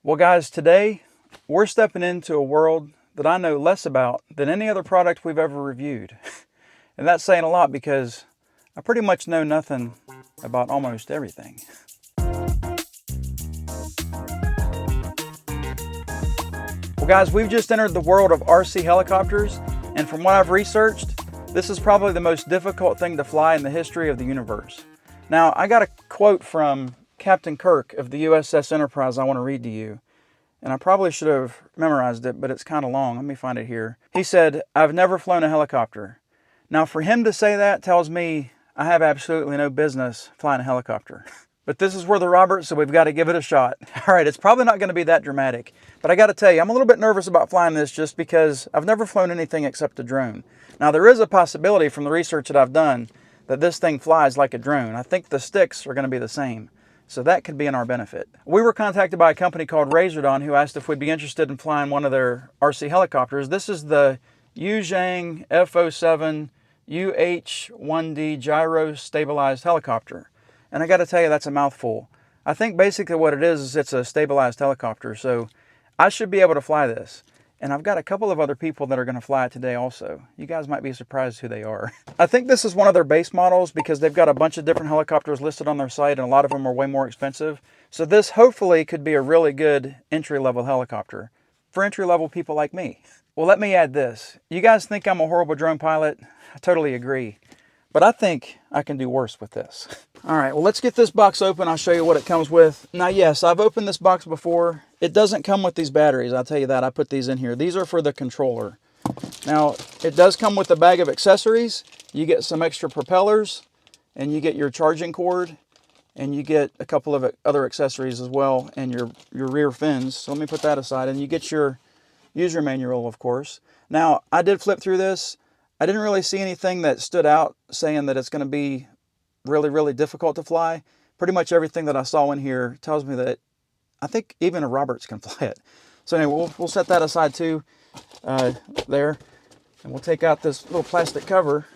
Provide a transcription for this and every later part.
Well guys, today we're stepping into a world that I know less about than any other product we've ever reviewed. And that's saying a lot because I pretty much know nothing about almost everything. Well guys, we've just entered the world of RC helicopters, and from what I've researched, this is probably the most difficult thing to fly in the history of the universe. Now, I got a quote from Captain Kirk of the USS Enterprise I want to read to you. And I probably should have memorized it, but it's kind of long. Let me find it here. He said, "I've never flown a helicopter." Now, for him to say that tells me I have absolutely no business flying a helicopter. But this is Worthy Robert, so we've got to give it a shot. All right, it's probably not going to be that dramatic. But I got to tell you, I'm a little bit nervous about flying this just because I've never flown anything except a drone. Now, there is a possibility from the research that I've done that this thing flies like a drone. I think the sticks are going to be the same. So that could be in our benefit. We were contacted by a company called Razordon who asked if we'd be interested in flying one of their RC helicopters. This is the Xiang F07 Huey gyro-stabilized helicopter. And I got to tell you, that's a mouthful. I think basically what it is it's a stabilized helicopter. So I should be able to fly this. And I've got a couple of other people that are going to fly it today also. You guys might be surprised who they are. I think this is one of their base models because they've got a bunch of different helicopters listed on their site and a lot of them are way more expensive. So this hopefully could be a really good entry-level helicopter for entry-level people like me. Well, let me add this. You guys think I'm a horrible drone pilot? I totally agree. But I think I can do worse with this. All right, well, let's get this box open. I'll show you what it comes with. Now, yes, I've opened this box before. It doesn't come with these batteries. I'll tell you that. I put these in here. These are for the controller. Now, it does come with a bag of accessories. You get some extra propellers, and you get your charging cord, and you get a couple of other accessories as well, and your rear fins. So let me put that aside. And you get your user manual, of course. Now, I did flip through this. I didn't really see anything that stood out saying that it's going to be really, really difficult to fly. Pretty much everything that I saw in here tells me that I think even a Roberts can fly it. So anyway, we'll set that aside too, there. And we'll take out this little plastic cover.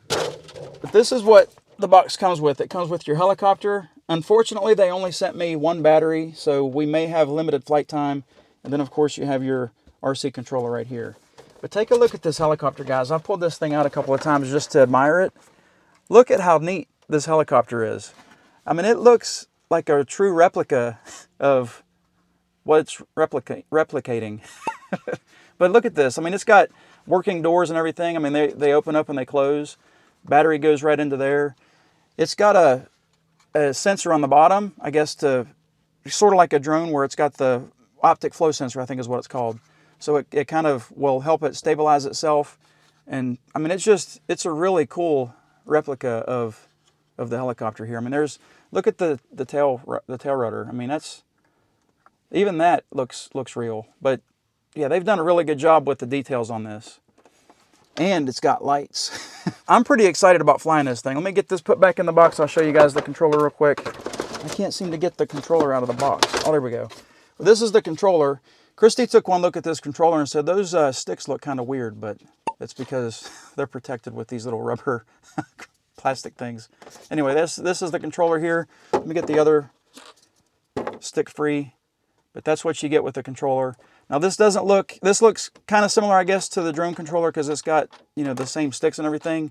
But this is what the box comes with. It comes with your helicopter. Unfortunately, they only sent me one battery, so we may have limited flight time. And then, of course, you have your RC controller right here. But take a look at this helicopter, guys. I've pulled this thing out a couple of times just to admire it. Look at how neat this helicopter is. I mean, it looks like a true replica of what it's replicating. But look at this. I mean, it's got working doors and everything. I mean, they open up and they close. Battery goes right into there. It's got a sensor on the bottom, I guess, to sort of like a drone where it's got the optic flow sensor, I think is what it's called. So it kind of will help it stabilize itself. And I mean, it's a really cool replica of the helicopter here. I mean, look at the tail rudder. I mean, even that looks real. But yeah, they've done a really good job with the details on this. And it's got lights. I'm pretty excited about flying this thing. Let me get this put back in the box. I'll show you guys the controller real quick. I can't seem to get the controller out of the box. Oh, there we go. Well, this is the controller. Kristi took one look at this controller and said, those sticks look kind of weird, but it's because they're protected with these little rubber plastic things. Anyway, this is the controller here. Let me get the other stick free, but that's what you get with the controller. Now this looks kind of similar, I guess, to the drone controller because it's got, you know, the same sticks and everything,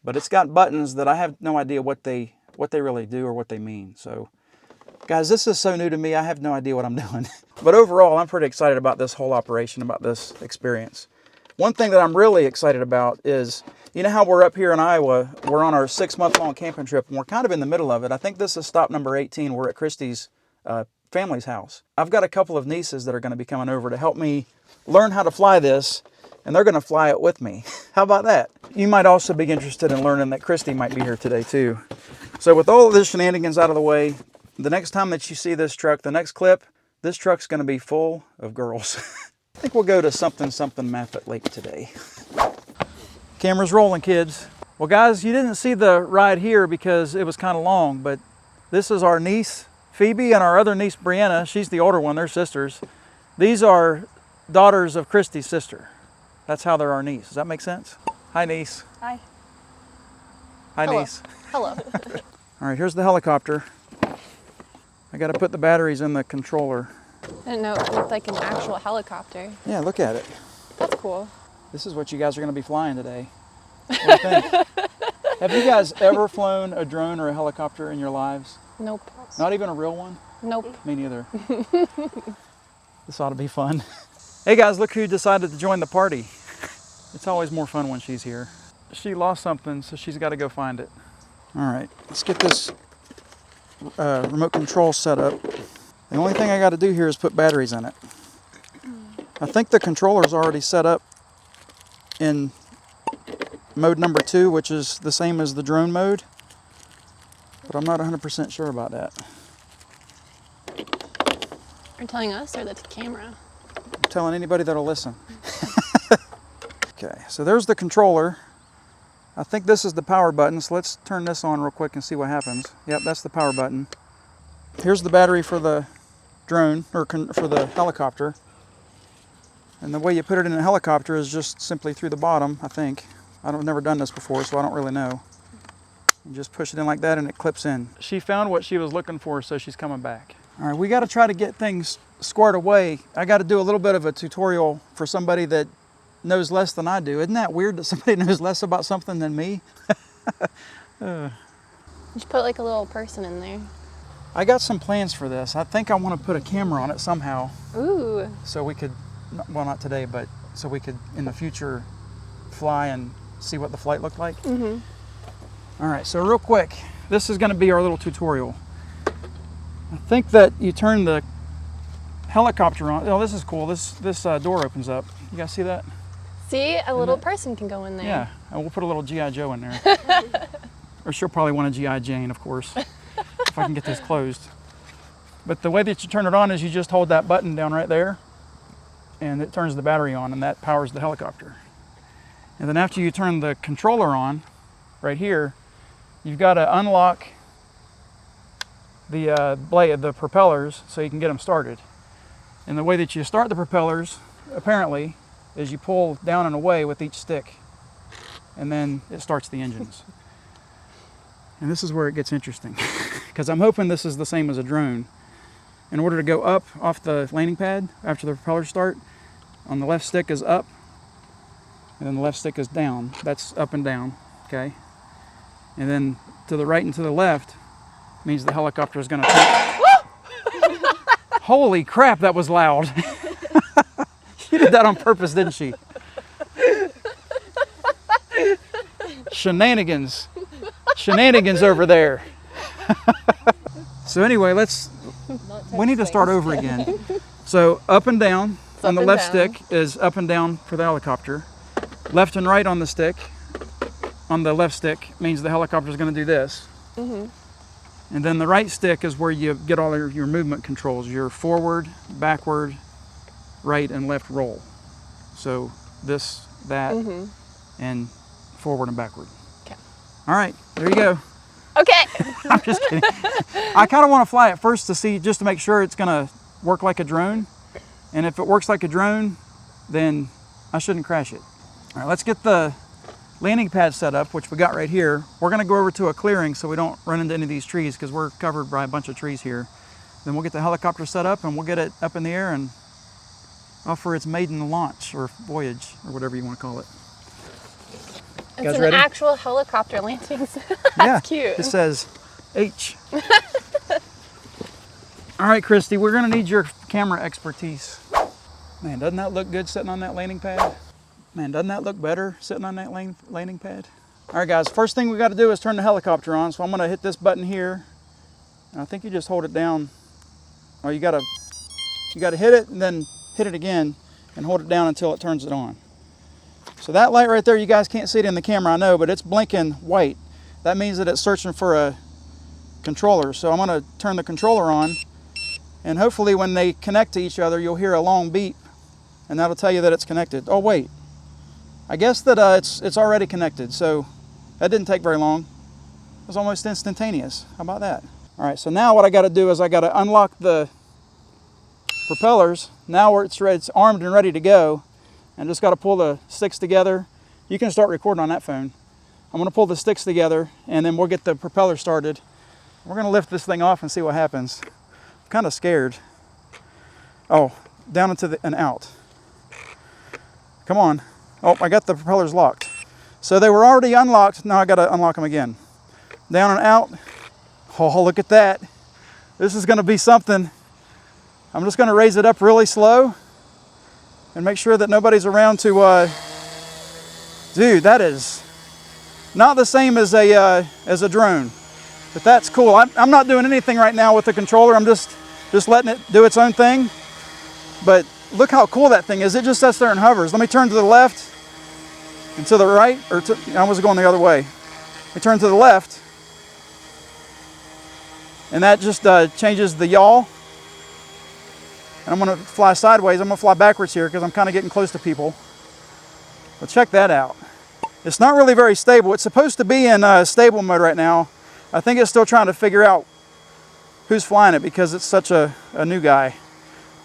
but it's got buttons that I have no idea what they really do or what they mean. So guys, this is so new to me, I have no idea what I'm doing. But overall, I'm pretty excited about this whole operation, about this experience. One thing that I'm really excited about is, you know how we're up here in Iowa, we're on our 6-month-long camping trip, and we're kind of in the middle of it. I think this is stop number 18. We're at Kristi's family's house. I've got a couple of nieces that are going to be coming over to help me learn how to fly this, and they're going to fly it with me. How about that? You might also be interested in learning that Kristi might be here today too. So with all of this shenanigans out of the way, the next time that you see this truck, the next clip, this truck's going to be full of girls. I think we'll go to something Maffett Lake today. Camera's rolling, kids. Well, guys, you didn't see the ride here because it was kind of long, but this is our niece, Phoebe, and our other niece, Brianna. She's the older one. They're sisters. These are daughters of Kristi's sister. That's how they're our niece. Does that make sense? Hi, niece. Hi. Hi, Hello. niece. Hello. All right, here's the helicopter. I got to put the batteries in the controller. I didn't know it looked like an actual helicopter. Yeah, look at it. That's cool. This is what you guys are going to be flying today. What do you think? Have you guys ever flown a drone or a helicopter in your lives? Nope. Not even a real one? Nope. Me neither. This ought to be fun. Hey guys, look who decided to join the party. It's always more fun when she's here. She lost something, so she's got to go find it. All right, let's get this remote control set up. The only thing I got to do here is put batteries in it. I think the controller's already set up in mode number 2, which is the same as the drone mode, but I'm not 100% sure about that. You're telling us or the camera? I'm telling anybody that'll listen. Okay, so there's the controller. I think this is the power button, so let's turn this on real quick and see what happens. Yep, that's the power button. Here's the battery for the drone, or for the helicopter. And the way you put it in a helicopter is just simply through the bottom, I think. I've never done this before, so I don't really know. You just push it in like that and it clips in. She found what she was looking for, so she's coming back. All right, we got to try to get things squared away. I got to do a little bit of a tutorial for somebody that knows less than I do. Isn't that weird that somebody knows less about something than me? You should put like a little person in there. I got some plans for this. I think I want to put a camera on it somehow. Ooh. So we could, well, not today, but so we could in the future fly and see what the flight looked like. Mm-hmm. All right, so real quick, this is going to be our little tutorial. I think that you turn the helicopter on. Oh, this is cool. This door opens up. You guys see that? See, a little person can go in there. Yeah, and we'll put a little G.I. Joe in there. Or she'll probably want a G.I. Jane, of course, if I can get this closed. But the way that you turn it on is you just hold that button down right there, and it turns the battery on, and that powers the helicopter. And then after you turn the controller on, right here, you've got to unlock the propellers so you can get them started. And the way that you start the propellers, apparently, is you pull down and away with each stick, and then it starts the engines. And this is where it gets interesting, because I'm hoping this is the same as a drone. In order to go up off the landing pad after the propellers start, on the left stick is up, and then the left stick is down. That's up and down, okay? And then to the right and to the left means the helicopter is going to take... Holy crap, that was loud. She did that on purpose, didn't she? Shenanigans. Shenanigans over there. So anyway, we need to start over again. So up and down on the left stick is up and down for the helicopter. Left and right on the stick, on the left stick, means the helicopter is going to do this. Mm-hmm. And then the right stick is where you get all your movement controls, your forward, backward, right and left roll. So this, that, and forward and backward. Okay. All right, there you go. Okay. I'm just kidding. I kind of want to fly it first to see, just to make sure it's going to work like a drone. And if it works like a drone, then I shouldn't crash it. All right, let's get the landing pad set up, which we got right here. We're going to go over to a clearing so we don't run into any of these trees, because we're covered by a bunch of trees here. Then we'll get the helicopter set up and we'll get it up in the air and off for its maiden launch or voyage or whatever you want to call it. It's an ready? Actual helicopter landing. That's cute. It says H. All right, Kristi, we're going to need your camera expertise. Man, doesn't that look good sitting on that landing pad? Man, doesn't that look better sitting on that landing pad? All right, guys, first thing we got to do is turn the helicopter on. So I'm going to hit this button here. And I think you just hold it down. Oh, you got to hit it and then hit it again and hold it down until it turns it on. So that light right there, you guys can't see it in the camera, I know, but it's blinking white. That means that it's searching for a controller. So I'm going to turn the controller on, and hopefully when they connect to each other, you'll hear a long beep, and that'll tell you that it's connected. Oh, wait. I guess that it's already connected, so that didn't take very long. It was almost instantaneous. How about that? All right, so now what I got to do is I got to unlock the propellers. Now it's armed and ready to go, and just got to pull the sticks together. You can start recording on that phone. I'm going to pull the sticks together, and then we'll get the propeller started. We're going to lift this thing off and see what happens. I'm kind of scared. Oh, down into and out. Come on. Oh, I got the propellers locked. So they were already unlocked. Now I got to unlock them again. Down and out. Oh, look at that. This is going to be something. I'm just going to raise it up really slow and make sure that nobody's around to, dude, that is not the same as a drone, but that's cool. I'm not doing anything right now with the controller. I'm just letting it do its own thing. But look how cool that thing is. It just sits there and hovers. Let me turn to the left and to the right, or I was going the other way. Let me turn to the left, and that just changes the yaw. And I'm going to fly sideways. I'm going to fly backwards here because I'm kind of getting close to people. But check that out. It's not really very stable. It's supposed to be in stable mode right now. I think it's still trying to figure out who's flying it because it's such a new guy.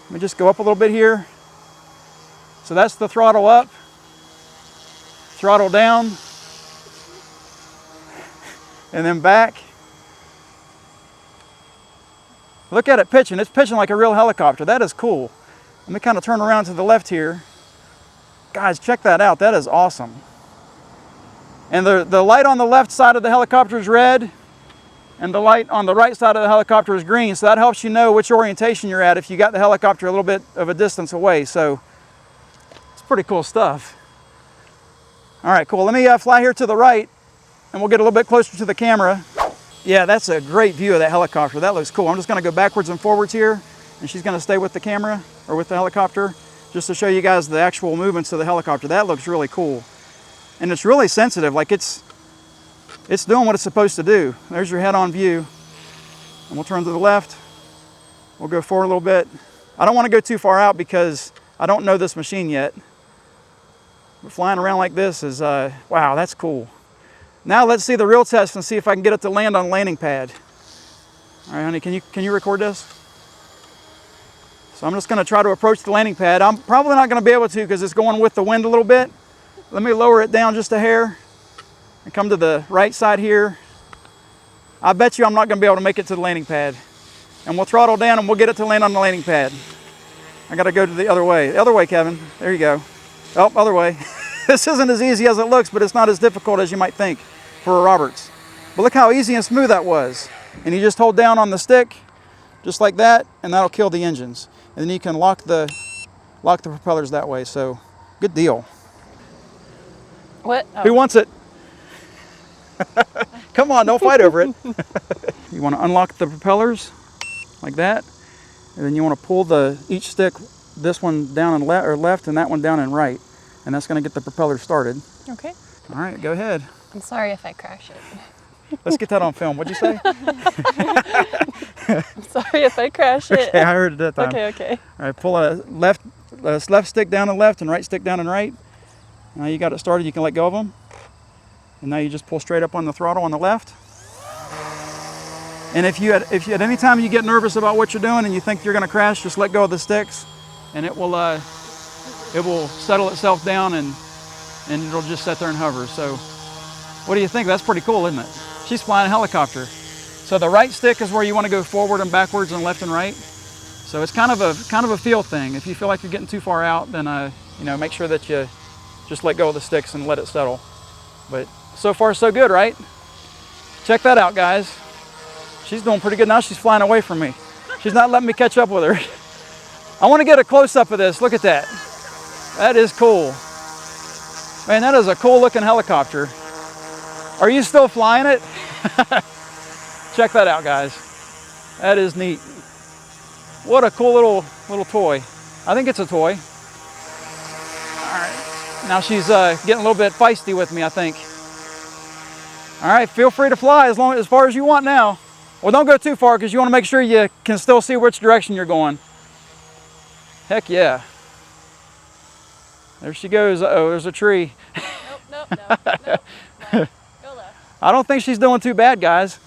Let me just go up a little bit here. So that's the throttle up, throttle down, and then back. Look at it pitching. It's pitching like a real helicopter. That is cool. Let me kind of turn around to the left here. Guys, check that out. That is awesome. And the light on the left side of the helicopter is red, and the light on the right side of the helicopter is green. So that helps you know which orientation you're at if you got the helicopter a little bit of a distance away. So it's pretty cool stuff. All right, cool. Let me fly here to the right, and we'll get a little bit closer to the camera. Yeah, that's a great view of that helicopter. That looks cool. I'm just going to go backwards and forwards here, and she's going to stay with the camera, or with the helicopter, just to show you guys the actual movements of the helicopter. That looks really cool. And it's really sensitive, like it's doing what it's supposed to do. There's your head-on view. And we'll turn to the left. We'll go forward a little bit. I don't want to go too far out because I don't know this machine yet. But flying around like this is, wow, that's cool. Now let's see the real test and see if I can get it to land on the landing pad. All right, honey, can you record this? So I'm just going to try to approach the landing pad. I'm probably not going to be able to because it's going with the wind a little bit. Let me lower it down just a hair and come to the right side here. I bet you I'm not going to be able to make it to the landing pad. And we'll throttle down and we'll get it to land on the landing pad. I got to go to the other way. The other way, Kevin. There you go. Oh, other way. This isn't as easy as it looks, but it's not as difficult as you might think for a Roberts. But look how easy and smooth that was. And you just hold down on the stick, just like that, and that'll kill the engines. And then you can lock the propellers that way. So, good deal. What? Oh. Who wants it? Come on, don't fight over it. You want to unlock the propellers like that, and then you want to pull each stick, this one down and left, and that one down and right, and that's going to get the propeller started. Okay. All right, go ahead. I'm sorry if I crash it. Let's get that on film. What'd you say? I'm sorry if I crash it. Okay, I heard it that time. Okay. All right, pull a left stick down and left, and right stick down and right. Now you got it started. You can let go of them. And now you just pull straight up on the throttle on the left. And if you at any time you get nervous about what you're doing and you think you're going to crash, just let go of the sticks, and it will settle itself down and it'll just sit there and hover. So, what do you think? That's pretty cool, isn't it? She's flying a helicopter. So the right stick is where you want to go forward and backwards and left and right. So it's kind of a feel thing. If you feel like you're getting too far out, then make sure that you just let go of the sticks and let it settle. But so far so good, right? Check that out, guys. She's doing pretty good now. She's flying away from me. She's not letting me catch up with her. I want to get a close-up of this. Look at that. That is cool. Man, that is a cool looking helicopter. Are you still flying it? Check that out, guys. That is neat. What a cool little toy. I think it's a toy. All right. Now she's getting a little bit feisty with me, I think. All right, feel free to fly as far as you want now. Well, don't go too far because you want to make sure you can still see which direction you're going. Heck yeah. There she goes. Uh-oh, there's a tree. Nope. Go left. I don't think she's doing too bad, guys.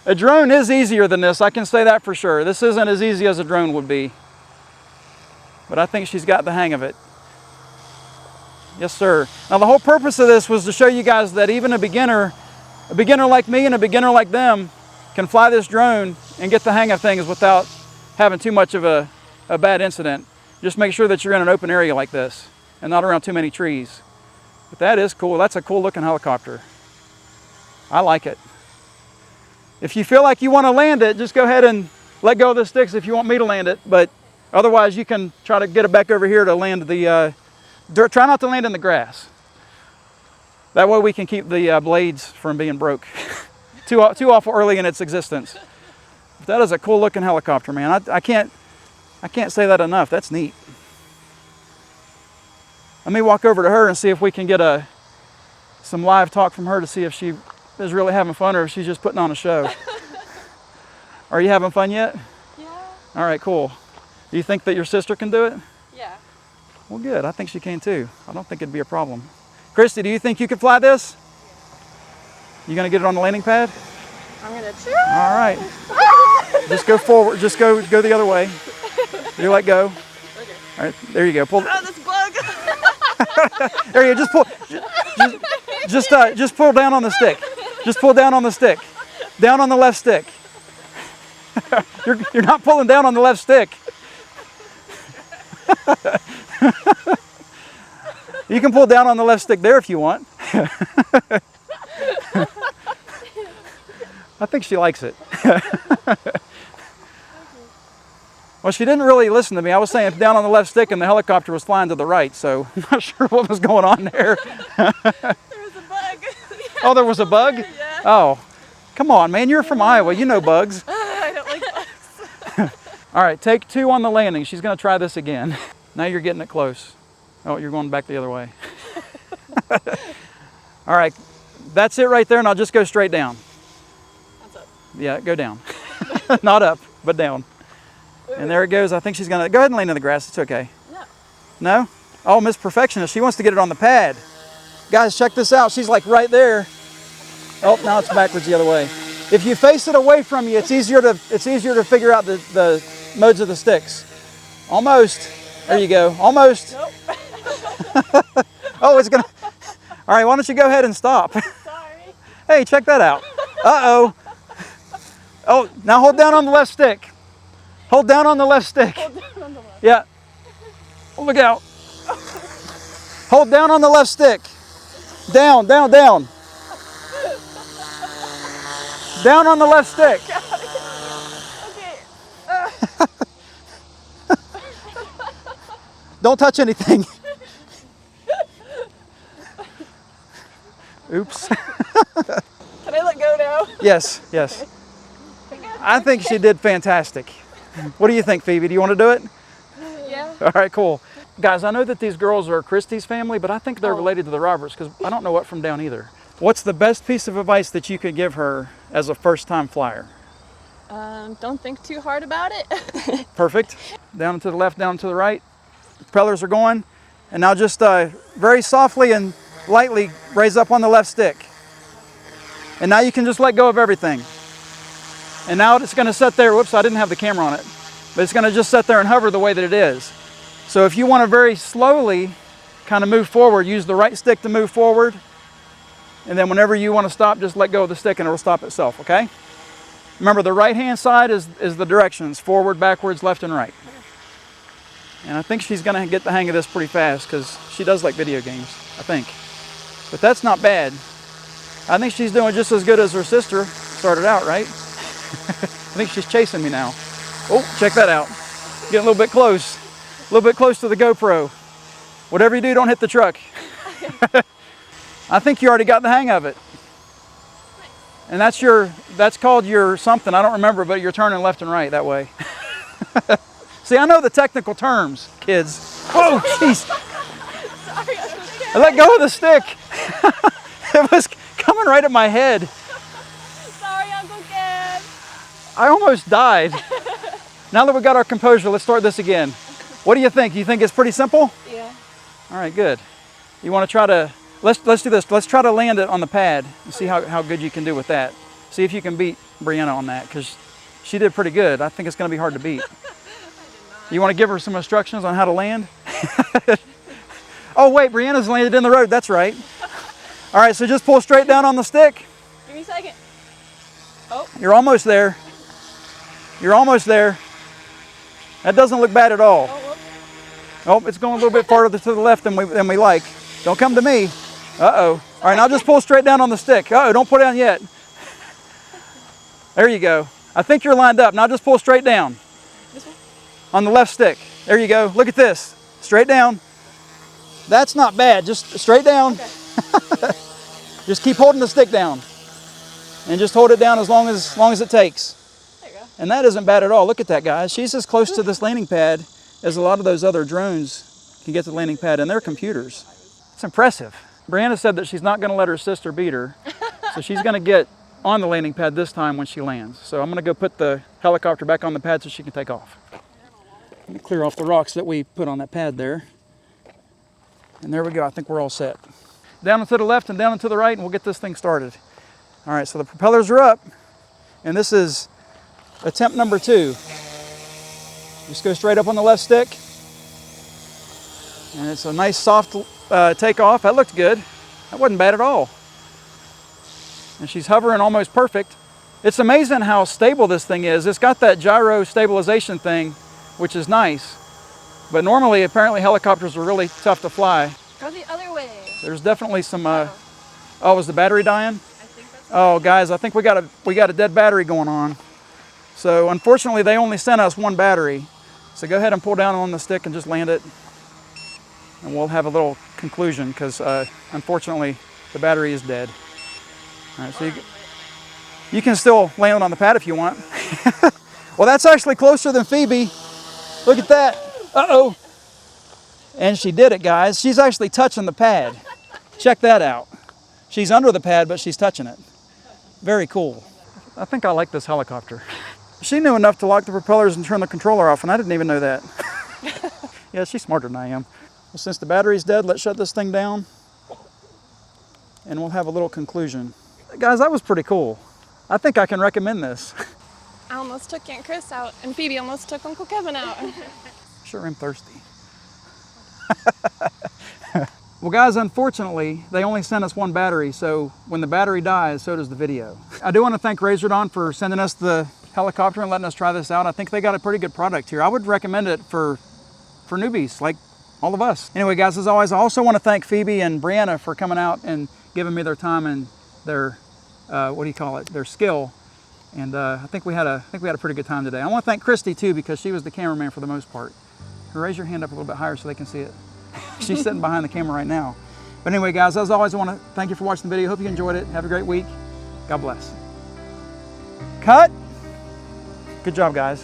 A drone is easier than this, I can say that for sure. This isn't as easy as a drone would be. But I think she's got the hang of it. Yes, sir. Now the whole purpose of this was to show you guys that even a beginner like me and a beginner like them can fly this drone and get the hang of things without having too much of a a bad incident. Just make sure that you're in an open area like this and not around too many trees. But that is cool. That's a cool looking helicopter. I like it. If you feel like you want to land it, just go ahead and let go of the sticks if you want me to land it. But otherwise, you can try to get it back over here to land the dirt. Try not to land in the grass. That way we can keep the blades from being broke too awful early in its existence. But that is a cool looking helicopter, man. I can't say that enough. That's neat. Let me walk over to her and see if we can get some live talk from her to see if she is really having fun or if she's just putting on a show. Are you having fun yet? Yeah. All right, cool. Do you think that your sister can do it? Yeah. Well, good. I think she can too. I don't think it'd be a problem. Kristi, do you think you could fly this? You gonna get it on the landing pad? I'm gonna try. All right. Just go forward. Just go the other way. You let go. Okay. All right. There you go. Pull. Oh, this bug. There you go. Just pull. Just pull down on the stick. Just pull down on the stick. Down on the left stick. You're not pulling down on the left stick. You can pull down on the left stick there if you want. I think she likes it. Well, she didn't really listen to me. I was saying down on the left stick and the helicopter was flying to the right, so I'm not sure what was going on there. There was a bug. Oh, there was a bug? Yeah. Oh, come on, man. You're from Iowa. You know bugs. I don't like bugs. All right, take 2 on the landing. She's going to try this again. Now you're getting it close. Oh, you're going back the other way. All right, that's it right there, and I'll just go straight down. What's up? Yeah, go down. Not up, but down. Ooh. And there it goes. I think she's going to go ahead and land in the grass. It's okay. No. No? Oh, Miss Perfectionist. She wants to get it on the pad. Guys, check this out. She's like right there. Oh, now it's backwards the other way. If you face it away from you, it's easier to figure out the modes of the sticks. Almost. There you go. Almost. Nope. Oh, it's gonna. All right, why don't you go ahead and stop? Sorry. Hey, check that out. Uh-oh. Oh, now hold down on the left stick. Hold down on the left stick. Hold down on the left. Yeah. Oh, look out. Hold down on the left stick. Down, down, down. Down on the left stick. Okay. Don't touch anything. Oops. Can I let go now? Yes, yes. I think she did fantastic. What do you think, Phoebe? Do you want to do it? Yeah. All right, cool. Guys, I know that these girls are Kristi's family, but I think they're Oh. related to the Roberts because I don't know what from down either. What's the best piece of advice that you could give her as a first-time flyer? Don't think too hard about it. Perfect. Down to the left, down to the right. Propellers are going. And now just very softly and lightly raise up on the left stick. And now you can just let go of everything. And now it's going to sit there. Whoops, I didn't have the camera on it. But it's going to just sit there and hover the way that it is. So if you want to very slowly kind of move forward, use the right stick to move forward. And then whenever you want to stop, just let go of the stick and it'll stop itself, okay? Remember, the right-hand side is the directions, forward, backwards, left, and right. And I think she's going to get the hang of this pretty fast because she does like video games, I think. But that's not bad. I think she's doing just as good as her sister started out, right? I think she's chasing me now. Oh, check that out. Getting a little bit close. A little bit close to the GoPro. Whatever you do, don't hit the truck. I think you already got the hang of it. And that's called your something, I don't remember, but you're turning left and right that way. See, I know the technical terms, kids. Whoa, jeez. Sorry, Uncle Ken. I let go of the stick. It was coming right at my head. Sorry, Uncle Ken. I almost died. Now that we got our composure, let's start this again. What do you think? You think it's pretty simple? Yeah. All right, good. You want to try to, let's do this. Let's try to land it on the pad and see how good you can do with that. See if you can beat Brianna on that because she did pretty good. I think it's going to be hard to beat. You want to give her some instructions on how to land? Oh, wait, Brianna's landed in the road. That's right. All right, so just pull straight down on the stick. Give me a second. Oh. You're almost there. You're almost there. That doesn't look bad at all. Oh, it's going a little bit farther to the left than we like. Don't come to me. Uh-oh. All right, now just pull straight down on the stick. Uh-oh, don't pull down yet. There you go. I think you're lined up. Now just pull straight down. This one? On the left stick. There you go. Look at this. Straight down. That's not bad. Just straight down. Okay. Just keep holding the stick down. And just hold it down as long as it takes. There you go. And that isn't bad at all. Look at that, guys. She's as close to this landing pad as a lot of those other drones can get to the landing pad, and they're computers. It's impressive. Brianna said that she's not going to let her sister beat her, so she's going to get on the landing pad this time when she lands. So I'm going to go put the helicopter back on the pad so she can take off. Let me clear off the rocks that we put on that pad there. And there we go. I think we're all set. Down and to the left and down and to the right, and we'll get this thing started. All right, so the propellers are up, and this is attempt number 2. Just go straight up on the left stick. And it's a nice soft takeoff. That looked good. That wasn't bad at all. And she's hovering almost perfect. It's amazing how stable this thing is. It's got that gyro-stabilization thing, which is nice. But normally, apparently, helicopters are really tough to fly. Go the other way. There's definitely some, oh, was the battery dying? I think that's oh, guys, I think we got a dead battery going on. So unfortunately, they only sent us one battery. So go ahead and pull down on the stick and just land it. And we'll have a little conclusion because unfortunately, the battery is dead. All right, so you can still land it on the pad if you want. Well, that's actually closer than Phoebe. Look at that. Uh-oh. And she did it, guys. She's actually touching the pad. Check that out. She's under the pad, but she's touching it. Very cool. I think I like this helicopter. She knew enough to lock the propellers and turn the controller off, and I didn't even know that. Yeah, she's smarter than I am. Well, since the battery's dead, let's shut this thing down, and we'll have a little conclusion. Guys, that was pretty cool. I think I can recommend this. I almost took Aunt Chris out, and Phoebe almost took Uncle Kevin out. Sure am thirsty. Well, guys, unfortunately, they only sent us one battery, so when the battery dies, so does the video. I do want to thank Razordon for sending us the helicopter and letting us try this out. I think they got a pretty good product here. I would recommend it for newbies like all of us. Anyway, guys, as always, I also want to thank Phoebe and Brianna for coming out and giving me their time and their, their skill. And I think we had a pretty good time today. I want to thank Kristi too, because she was the cameraman for the most part. Raise your hand up a little bit higher so they can see it. She's sitting behind the camera right now. But anyway, guys, as always, I want to thank you for watching the video. Hope you enjoyed it. Have a great week. God bless. Cut. Good job, guys.